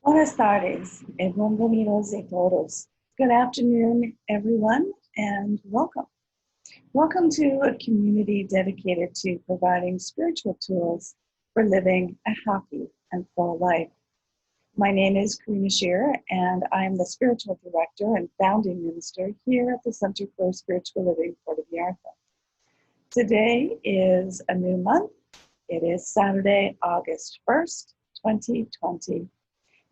Buenas tardes and bienvenidos a todos. Good afternoon, everyone, and welcome. Welcome to a community dedicated to providing spiritual tools for living a happy and full life. My name is Karina Shearer, and I am the Spiritual Director and Founding Minister here at the Center for Spiritual Living Puerto Vallarta. Today is a new month. It is Saturday, August 1st, 2020.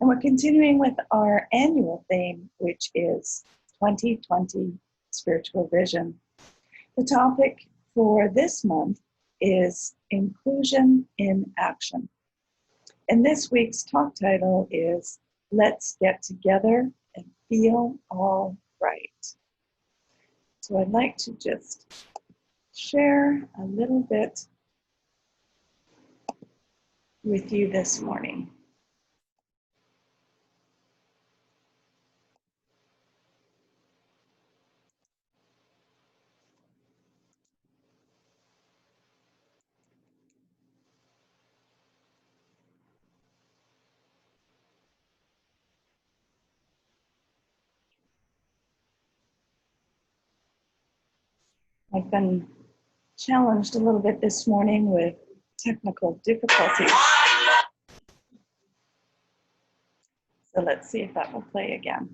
And we're continuing with our annual theme, which is 2020 Spiritual Vision. The topic for this month is Inclusion in Action. And this week's talk title is Let's Get Together and Feel All Right. So I'd like to just share a little bit with you this morning. I've been challenged a little bit this morning with technical difficulties. So let's see if that will play again.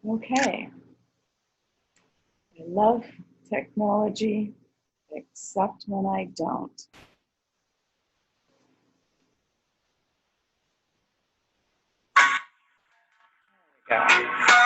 Okay. I love technology, except when I don't. There we go.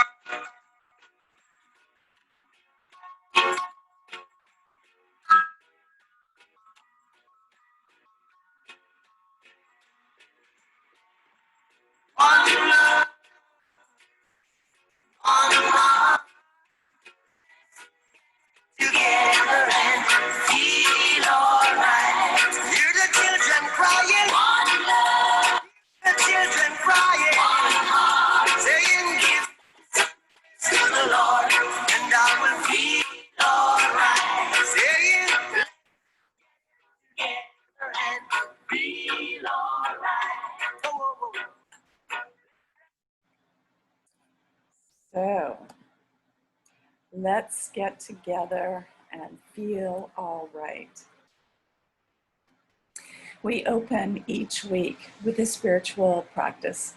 So, let's get together and feel all right. We open each week with a spiritual practice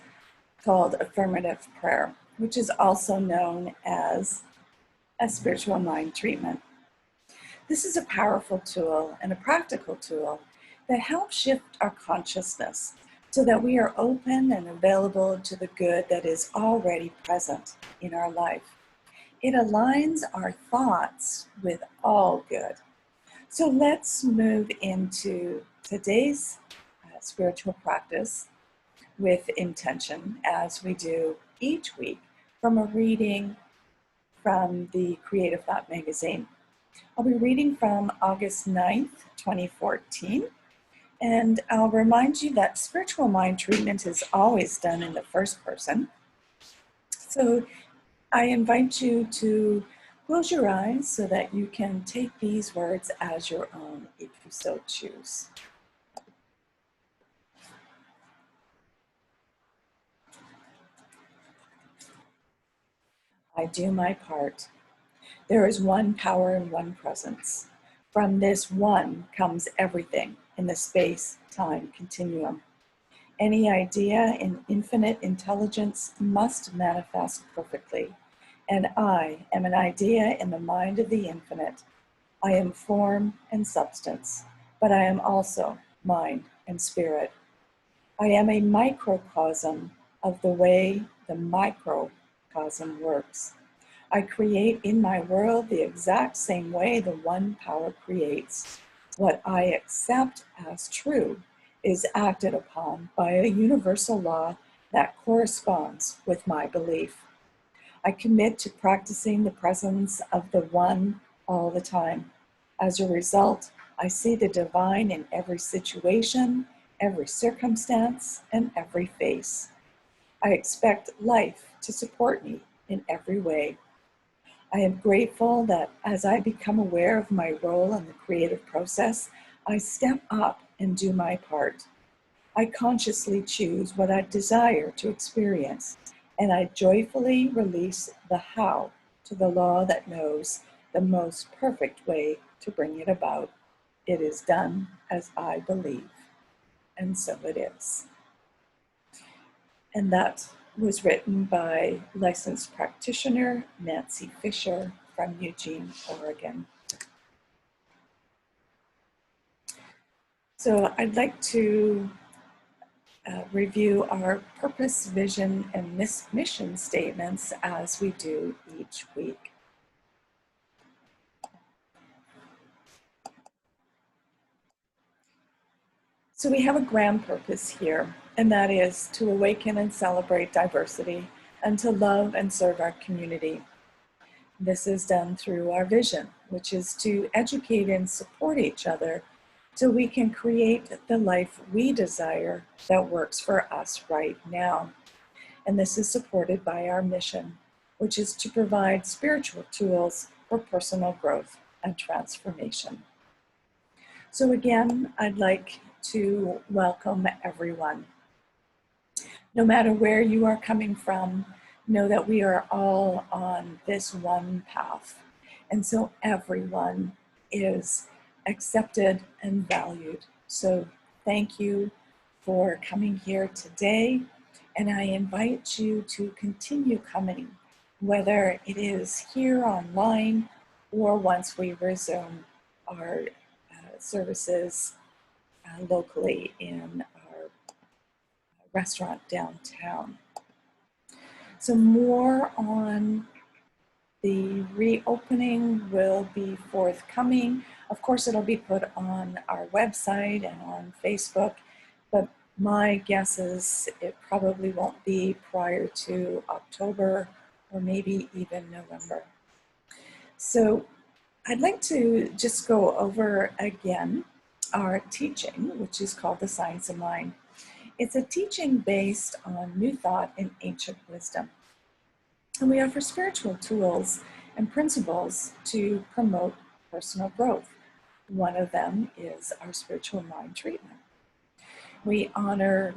called affirmative prayer, which is also known as a spiritual mind treatment. This is a powerful tool and a practical tool that helps shift our consciousness so that we are open and available to the good that is already present in our life. It aligns our thoughts with all good. So let's move into today's spiritual practice with intention, as we do each week from a reading from the Creative Thought magazine. I'll be reading from August 9th, 2014. And I'll remind you that spiritual mind treatment is always done in the first person. So I invite you to close your eyes so that you can take these words as your own if you so choose. I do my part. There is one power and one presence. From this one comes everything in the space-time continuum. Any idea in infinite intelligence must manifest perfectly. And I am an idea in the mind of the infinite. I am form and substance, but I am also mind and spirit. I am a microcosm of the way the microcosm works. I create in my world the exact same way the one power creates. What I accept as true is acted upon by a universal law that corresponds with my belief. I commit to practicing the presence of the One all the time. As a result, I see the divine in every situation, every circumstance, and every face. I expect life to support me in every way. I am grateful that as I become aware of my role in the creative process, I step up and do my part. I consciously choose what I desire to experience, and I joyfully release the how to the law that knows the most perfect way to bring it about. It is done as I believe, and so it is. And that was written by licensed practitioner Nancy Fisher from Eugene, Oregon. So I'd like to review our purpose, vision, and mission statements as we do each week. So we have a grand purpose here, and that is to awaken and celebrate diversity and to love and serve our community. This is done through our vision, which is to educate and support each other so we can create the life we desire that works for us right now. And this is supported by our mission, which is to provide spiritual tools for personal growth and transformation. So again, I'd like to welcome everyone. No matter where you are coming from, know that we are all on this one path. And so everyone is accepted and valued. So thank you for coming here today. And I invite you to continue coming, whether it is here online or once we resume our services locally in our restaurant downtown. So more on the reopening will be forthcoming. Of course, it'll be put on our website and on Facebook, but my guess is it probably won't be prior to October or maybe even November. So I'd like to just go over again our teaching, which is called The Science of Mind. It's a teaching based on new thought and ancient wisdom. And we offer spiritual tools and principles to promote personal growth. One of them is our spiritual mind treatment. We honor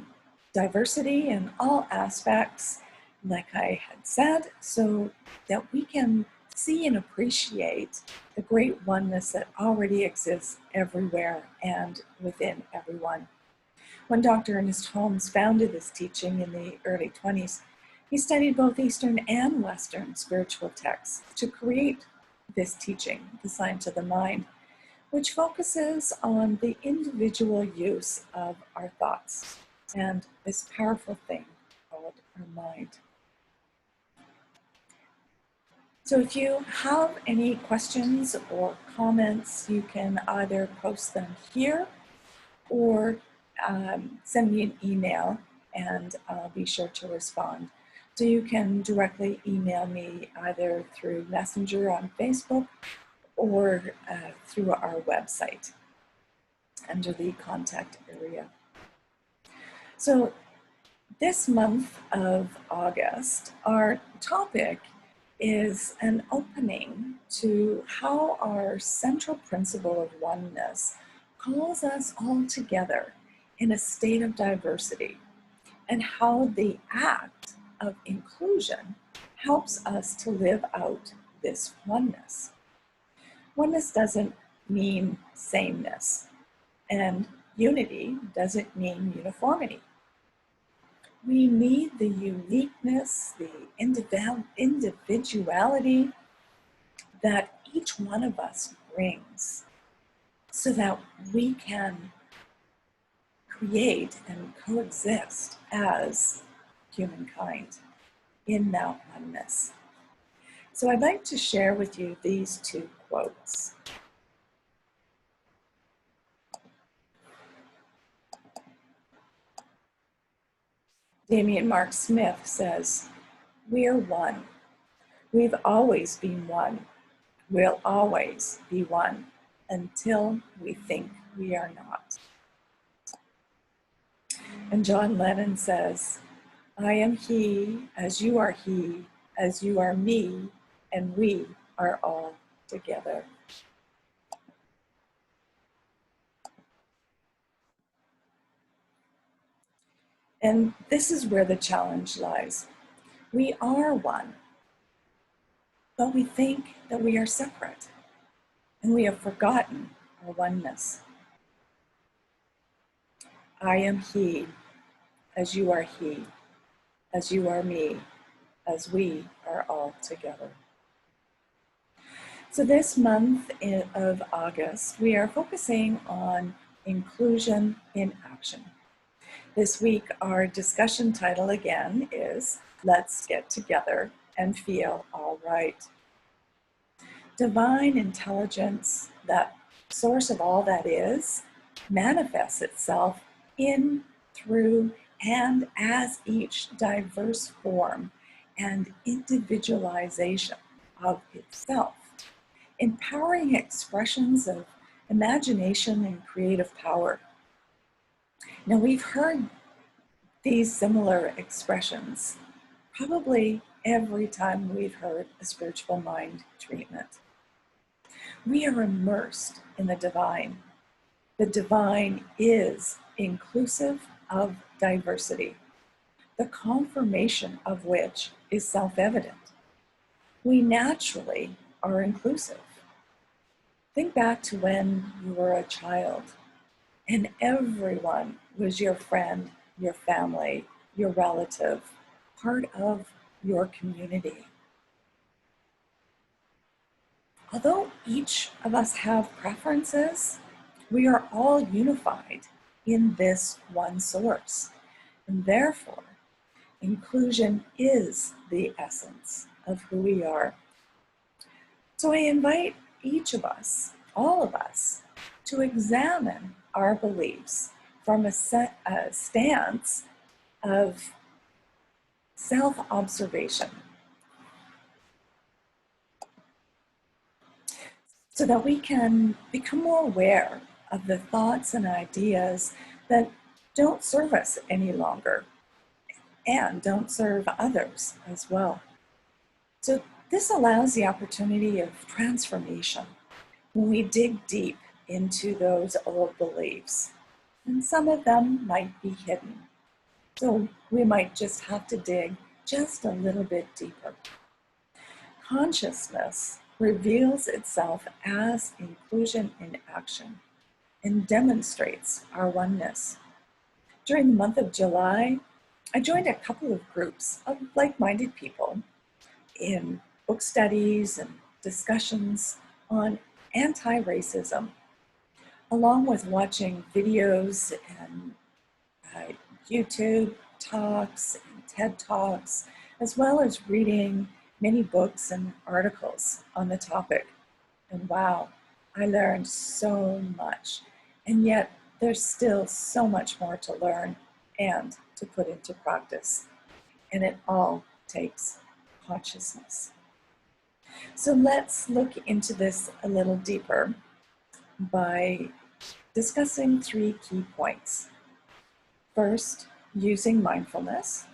diversity in all aspects, like I had said, so that we can see and appreciate the great oneness that already exists everywhere and within everyone. When Dr. Ernest Holmes founded this teaching in the early 20s, he studied both Eastern and Western spiritual texts to create this teaching, The Science of the Mind, which focuses on the individual use of our thoughts and this powerful thing called our mind. So if you have any questions or comments, you can either post them here or send me an email and I'll be sure to respond. So you can directly email me either through Messenger on Facebook or through our website under the contact area. So this month of August, our topic is an opening to how our central principle of oneness calls us all together in a state of diversity, and how the act of inclusion helps us to live out this oneness. Oneness doesn't mean sameness, and unity doesn't mean uniformity. We need the uniqueness, the individuality that each one of us brings so that we can create and coexist as humankind in that oneness. So I'd like to share with you these two quotes. Damian Mark Smith says, "We're one. We've always been one. We'll always be one until we think we are not." And John Lennon says, "I am he, as you are he, as you are me, and we are all together." And this is where the challenge lies. We are one, but we think that we are separate, and we have forgotten our oneness. I am he, as you are he, as you are me, as we are all together. So this month of August, we are focusing on inclusion in action. This week, our discussion title again is "Let's Get Together and Feel All Right." Divine intelligence, that source of all that is, manifests itself in, through, and as each diverse form and individualization of itself, empowering expressions of imagination and creative power. Now, we've heard these similar expressions probably every time we've heard a spiritual mind treatment. We are immersed in the divine. The divine is inclusive of diversity, the confirmation of which is self-evident. We naturally are inclusive. Think back to when you were a child and everyone was your friend, your family, your relative, part of your community. Although each of us have preferences, we are all unified in this one source. And therefore, inclusion is the essence of who we are. So I invite each of us, all of us, to examine our beliefs from a stance of self-observation, so that we can become more aware of the thoughts and ideas that don't serve us any longer and don't serve others as well. So this allows the opportunity of transformation when we dig deep into those old beliefs. And some of them might be hidden. So we might just have to dig just a little bit deeper. Consciousness reveals itself as inclusion in action and demonstrates our oneness. During the month of July, I joined a couple of groups of like-minded people in book studies and discussions on anti-racism, along with watching videos and YouTube talks and TED Talks, as well as reading many books and articles on the topic. And wow, I learned so much. And yet there's still so much more to learn and to put into practice. And it all takes consciousness. So let's look into this a little deeper by discussing 3 key points. First, using mindfulness.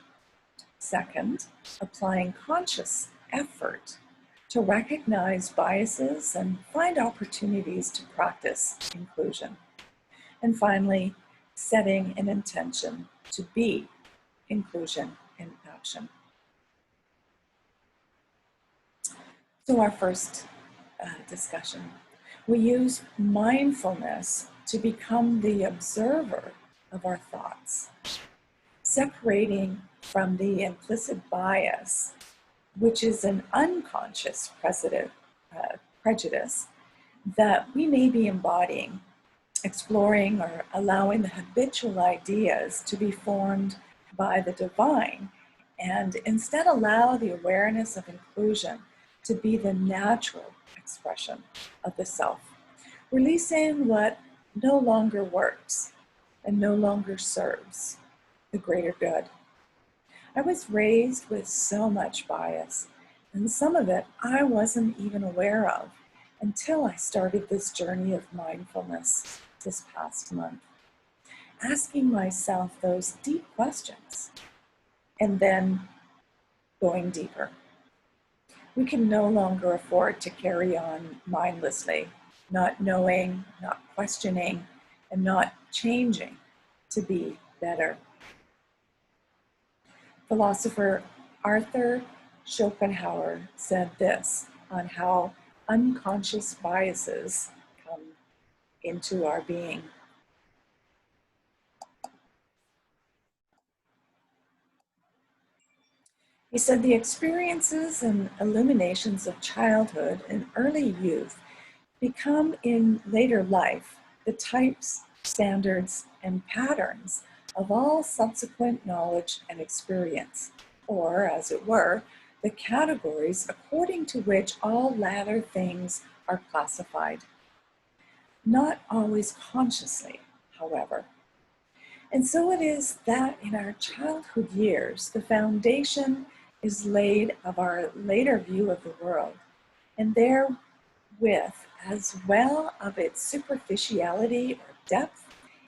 Second, applying conscious effort to recognize biases and find opportunities to practice inclusion. And finally, setting an intention to be inclusion in action. So our first discussion, we use mindfulness to become the observer of our thoughts, separating from the implicit bias, which is an unconscious prejudice that we may be embodying, exploring or allowing the habitual ideas to be formed by the divine, and instead allow the awareness of inclusion to be the natural expression of the self, releasing what no longer works and no longer serves the greater good. I was raised with so much bias, and some of it I wasn't even aware of until I started this journey of mindfulness this past month, asking myself those deep questions and then going deeper. We can no longer afford to carry on mindlessly, not knowing, not questioning, and not changing to be better. Philosopher Arthur Schopenhauer said this on how unconscious biases come into our being. He said the experiences and illuminations of childhood and early youth become in later life the types, standards, and patterns of all subsequent knowledge and experience, or, as it were, the categories according to which all latter things are classified. Not always consciously, however. And so it is that in our childhood years, the foundation is laid of our later view of the world, and therewith, as well of its superficiality or depth,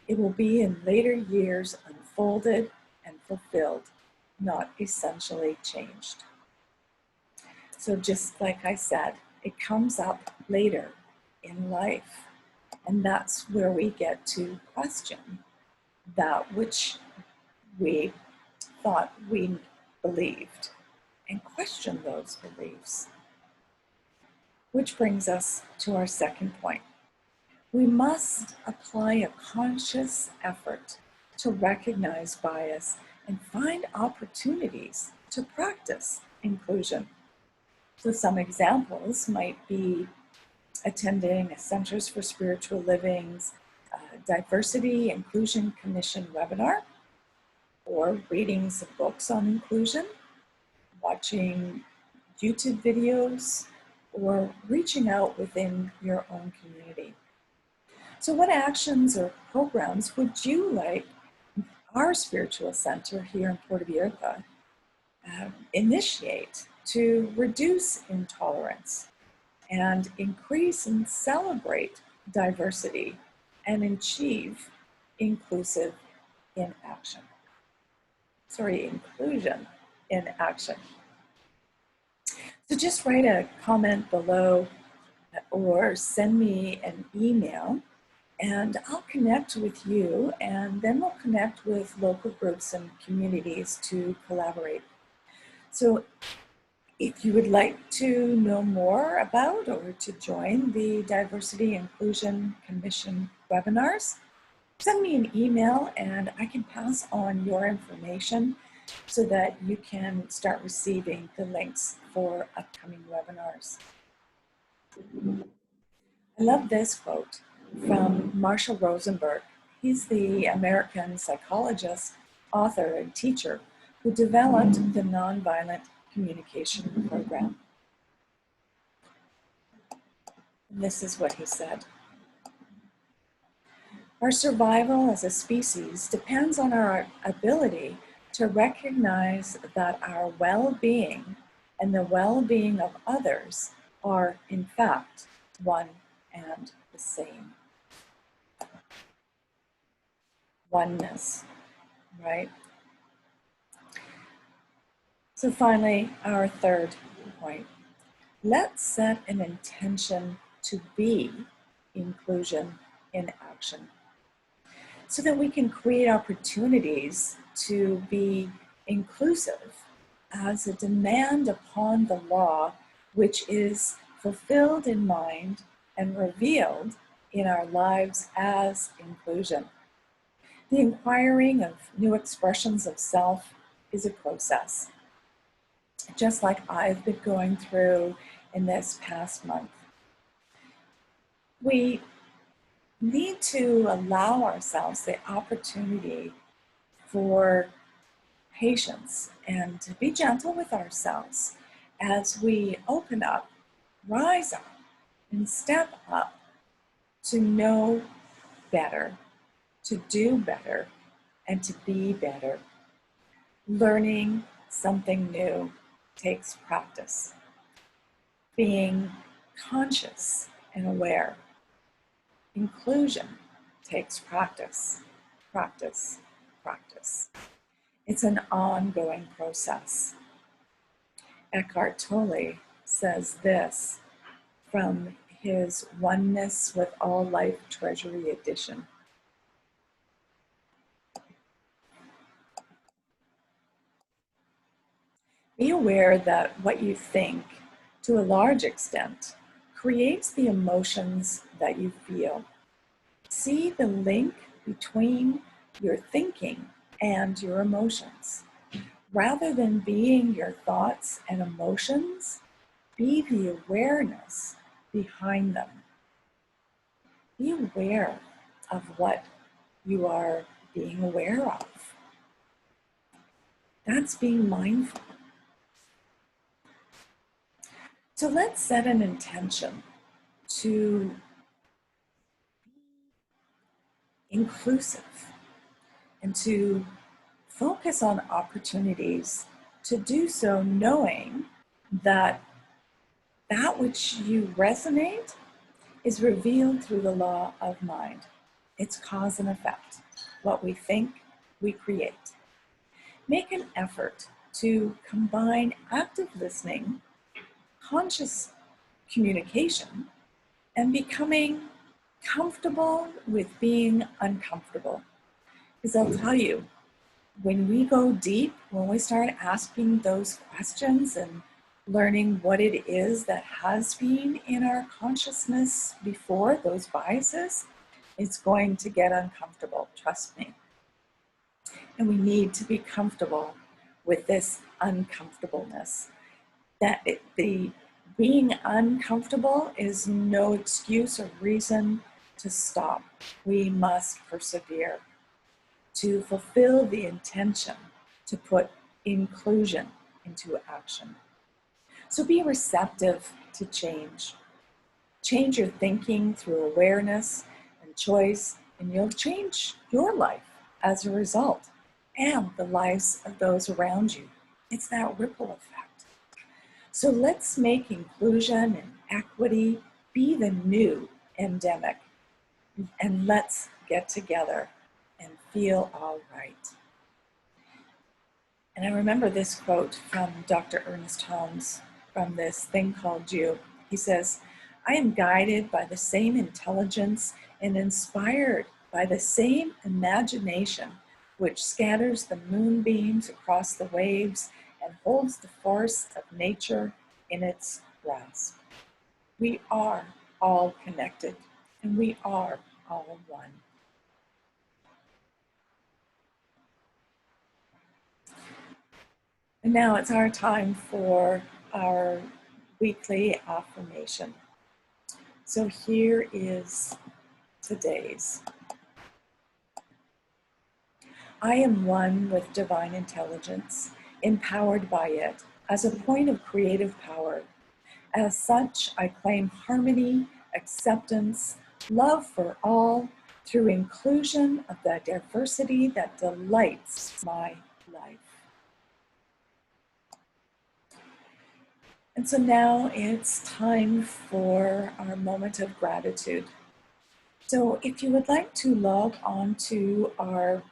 it will be in later years unfolded and fulfilled, not essentially changed. So just like I said, it comes up later in life, and that's where we get to question that which we thought we believed and question those beliefs. Which brings us to our second point. We must apply a conscious effort to recognize bias and find opportunities to practice inclusion. So some examples might be attending a Centers for Spiritual Living's Diversity Inclusion Commission webinar, or reading some books on inclusion, watching YouTube videos, or reaching out within your own community. So what actions or programs would you like our spiritual center here in Puerto Vallarta initiate to reduce intolerance and increase and celebrate diversity and achieve inclusion in action? So just write a comment below or send me an email, and I'll connect with you, and then we'll connect with local groups and communities to collaborate. So if you would like to know more about or to join the Diversity Inclusion Commission webinars, send me an email and I can pass on your information so that you can start receiving the links for upcoming webinars. I love this quote from Marshall Rosenberg. He's the American psychologist, author, and teacher who developed the Nonviolent Communication Program. And this is what he said. Our survival as a species depends on our ability to recognize that our well-being and the well-being of others are, in fact, one and the same. Oneness, right? So finally, our third point. Let's set an intention to be inclusion in action, so that we can create opportunities to be inclusive as a demand upon the law, which is fulfilled in mind and revealed in our lives as inclusion. The inquiring of new expressions of self is a process, just like I've been going through in this past month. We need to allow ourselves the opportunity for patience and to be gentle with ourselves as we open up, rise up, and step up to know better, to do better, and to be better. Learning something new takes practice. Being conscious and aware. Inclusion takes practice, practice, practice. It's an ongoing process. Eckhart Tolle says this from his Oneness with All Life Treasury edition. Be aware that what you think, to a large extent, creates the emotions that you feel. See the link between your thinking and your emotions. Rather than being your thoughts and emotions, be the awareness behind them. Be aware of what you are being aware of. That's being mindful. So let's set an intention to be inclusive and to focus on opportunities to do so, knowing that that which you resonate is revealed through the law of mind. It's cause and effect. What we think, we create. Make an effort to combine active listening, conscious communication, and becoming comfortable with being uncomfortable. Because I'll tell you, when we go deep, when we start asking those questions and learning what it is that has been in our consciousness before, those biases, it's going to get uncomfortable, trust me. And we need to be comfortable with this uncomfortableness. That the being uncomfortable is no excuse or reason to stop. We must persevere to fulfill the intention to put inclusion into action. So be receptive to change. Change your thinking through awareness and choice, and you'll change your life as a result, and the lives of those around you. It's that ripple effect. So let's make inclusion and equity be the new endemic, and let's get together and feel all right. And I remember this quote from Dr. Ernest Holmes from this thing called You. He says, "I am guided by the same intelligence and inspired by the same imagination which scatters the moonbeams across the waves and holds the force of nature in its grasp." We are all connected, and we are all one. And now it's our time for our weekly affirmation. So here is today's. I am one with divine intelligence, empowered by it as a point of creative power. As such, I claim harmony, acceptance, love for all through inclusion of the diversity that delights my life. And so now it's time for our moment of gratitude. So if you would like to log on to our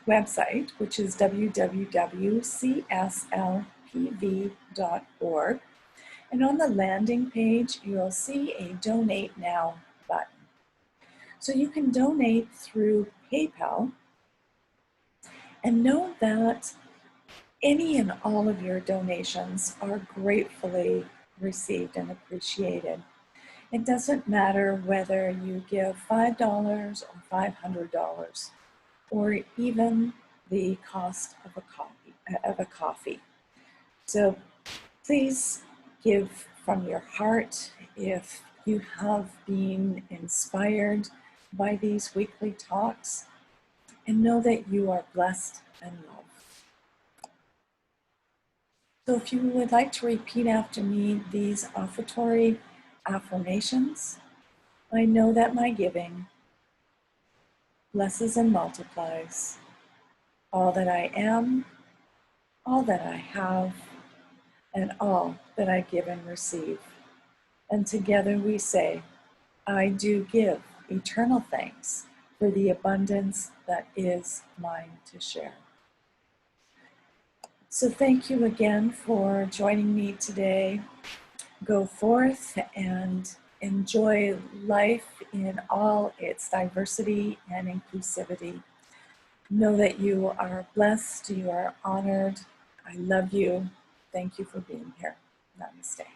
website, which is www.cslpv.org, and on the landing page, you'll see a Donate Now button. So you can donate through PayPal, and know that any and all of your donations are gratefully received and appreciated. It doesn't matter whether you give $5 or $500, or even the cost of a coffee. So please give from your heart if you have been inspired by these weekly talks, and know that you are blessed and loved. So if you would like to repeat after me these offertory affirmations, I know that my giving blesses and multiplies. all that I am, all that I have, and all that I give and receive. And together we say, I do give eternal thanks for the abundance that is mine to share. So thank you again for joining me today. Go forth and enjoy life in all its diversity and inclusivity. Know that you are blessed, you are honored. I love you. Thank you for being here. Namaste.